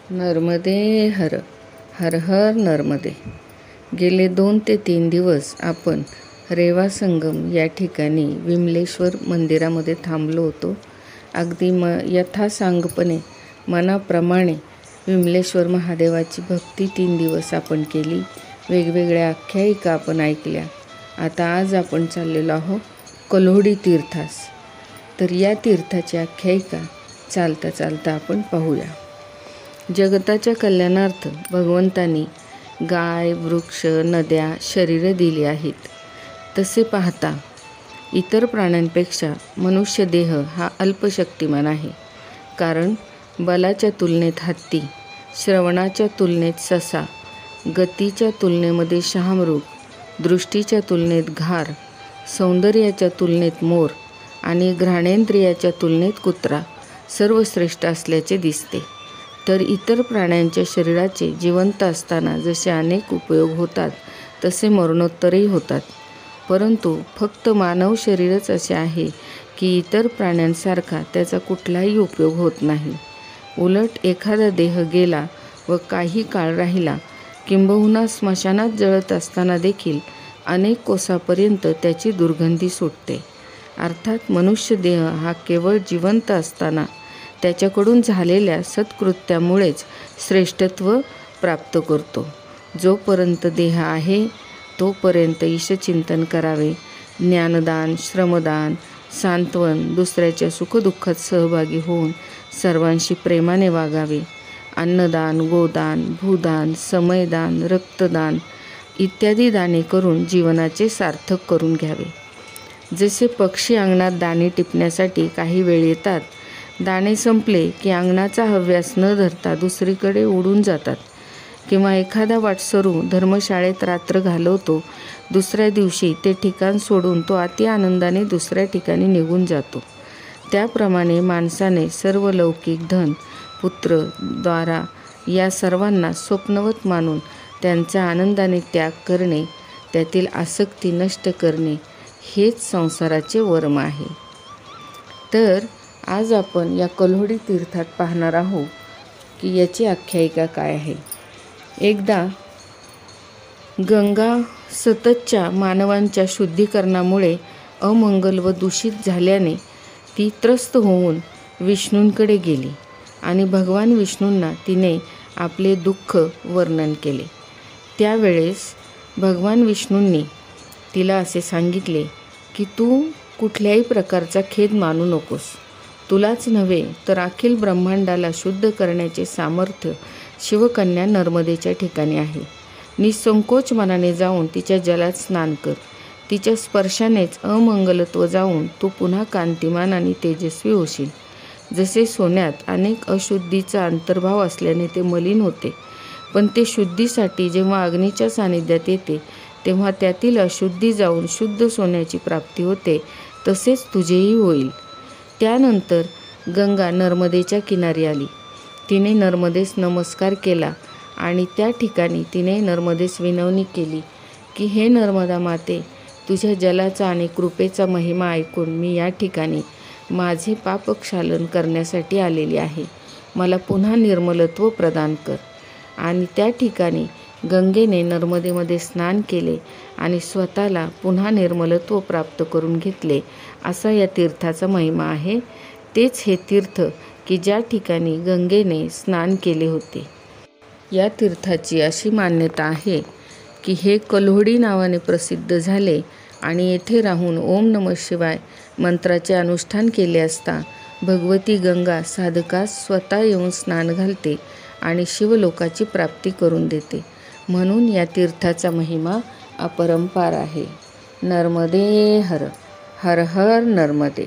नर्मदे हर, हर हर नर्मदे. गेले 2 ते 3 दिवस आपण रेवा संगम या ठिकाणी विमलेश्वर मंदिरामध्ये थांबलो होतो. अगदी यथासांगपणे मनाप्रमाणे विमलेश्वर महादेवाची भक्ती 3 दिवस आपण केली. वेगवेगळ्या आख्यायिका आपण ऐकल्या. आता आज आपण चाललेलो आहोत कल्होडी तीर्थास. तर या तीर्थाची आख्यायिका चालता चालता आपण पाहूया. जगताच्या कल्याणार्थ भगवंतांनी गाय, वृक्ष, नद्या, शरीरे दिली आहेत. तसे पाहता इतर प्राण्यांपेक्षा मनुष्य देह हा अल्पशक्तिमान आहे. कारण बलाच्या तुलनेत हत्ती, श्रवणाच्या तुलनेत ससा, गतीच्या तुलनेमध्ये शहामृग, दृष्टीच्या तुलनेत घार, सौंदर्याच्या तुलनेत मोर आणि घ्राणेंद्रियाच्या तुलनेत कुत्रा सर्वश्रेष्ठ असल्याचे दिसते. तर इतर प्राण्यांच्या शरीराचे जिवंत असताना जसे अनेक उपयोग होतात तसे मरणोत्तरही होतात. परंतु फक्त मानव शरीरच असे आहे की इतर प्राण्यांसारखा त्याचा कुठलाही उपयोग होत नाही. उलट एखादा देह गेला व काही काळ राहिला, किंबहुना स्मशानात जळत असताना देखील अनेक कोसापर्यंत त्याची दुर्गंधी सुटते. अर्थात मनुष्य देह हा केवळ जिवंत असताना त्याच्याकडून झालेल्या सत्कृत्यामुळेच श्रेष्ठत्व प्राप्त करतो. जोपर्यंत देह आहे तोपर्यंत ईशचिंतन करावे, ज्ञानदान, श्रमदान, सांत्वन, दुसऱ्याच्या सुखदुःखात सहभागी होऊन सर्वांशी प्रेमाने वागावे, अन्नदान, गोदान, भूदान, समयदान, रक्तदान इत्यादी दाने करून जीवनाचे सार्थक करून घ्यावे. जसे पक्षी अंगणात दाणे टिपण्यासाठी काही वेळ येतात, दाणे संपले की अंगणाचा हव्यास न धरता दुसरीकडे उडून जातात. किंवा एखादा वाटसरू धर्मशाळेत रात्र घालवतो, दुसऱ्या दिवशी ते ठिकाण सोडून तो अति आनंदाने दुसऱ्या ठिकाणी निघून जातो. त्याप्रमाणे माणसाने सर्व लौकिक धन, पुत्र, द्वारा या सर्वांना स्वप्नवत मानून त्यांचा आनंदाने त्याग करणे, त्यातील आसक्ती नष्ट करणे हेच संसाराचे वर्म आहे. तर आज आपण या कल्होडी तीर्थात पाहणार आहोत की याची आख्यायिका काय आहे. एकदा गंगा सततच्या मानवांच्या शुद्धीकरणामुळे अमंगल व दूषित झाल्याने ती त्रस्त होऊन विष्णूंकडे गेली आणि भगवान विष्णूंना तिने आपले दुःख वर्णन केले. त्यावेळेस भगवान विष्णूंनी तिला असे सांगितले की तू कुठल्याही प्रकारचा खेद मानू नकोस. तुलाच नव्हे तर अखिल ब्रह्मांडाला शुद्ध करण्याचे सामर्थ्य शिवकन्या नर्मदेच्या ठिकाणी आहे. निसंकोच मनाने जाऊन तिच्या जलात स्नान कर. तिच्या स्पर्शानेच अमंगलत्व जाऊन तू पुन्हा कांतिमान आणि तेजस्वी होशील. जसे सोन्यात अनेक अशुद्धीचा अंतर्भाव असल्याने ते मलिन होते, पण ते शुद्धीसाठी जेव्हा अग्नीच्या सानिध्यात येते तेव्हा त्यातील अशुद्धी जाऊन शुद्ध सोन्याची प्राप्ती होते, तसेच तुझेही होईल. त्यानंतर गंगा नर्मदेच्या किनारी आली. तिने नर्मदेस नमस्कार केला आणि त्या ठिकाणी तिने नर्मदेस विनवणी केली की हे नर्मदा माते, तुझ्या जलाचा आणि कृपेचा महिमा ऐकून मी या ठिकाणी माझे पापक्षालन करण्यासाठी आलेली आहे. मला पुन्हा निर्मलत्व प्रदान कर. आणि त्या ठिकाणी गंगेने नर्मदेमध्ये स्नान केले आणि स्वतःला पुन्हा निर्मलत्व प्राप्त करून घेतले. असा या तीर्थाचा महिमा आहे. तेच हे तीर्थ की ज्या ठिकाणी गंगेने स्नान केले होते. या तीर्थाची अशी मान्यता आहे की हे कल्होडी नावाने प्रसिद्ध झाले आणि येथे राहून ओम नमः शिवाय मंत्राचे अनुष्ठान केले असता भगवती गंगा साधकास स्वतः येऊन स्नान घालते आणि शिवलोकाची प्राप्ती करून देते. म्हणून या तीर्थाचा महिमा अपरंपार आहे. नर्मदे हर, हर हर नर्मदे.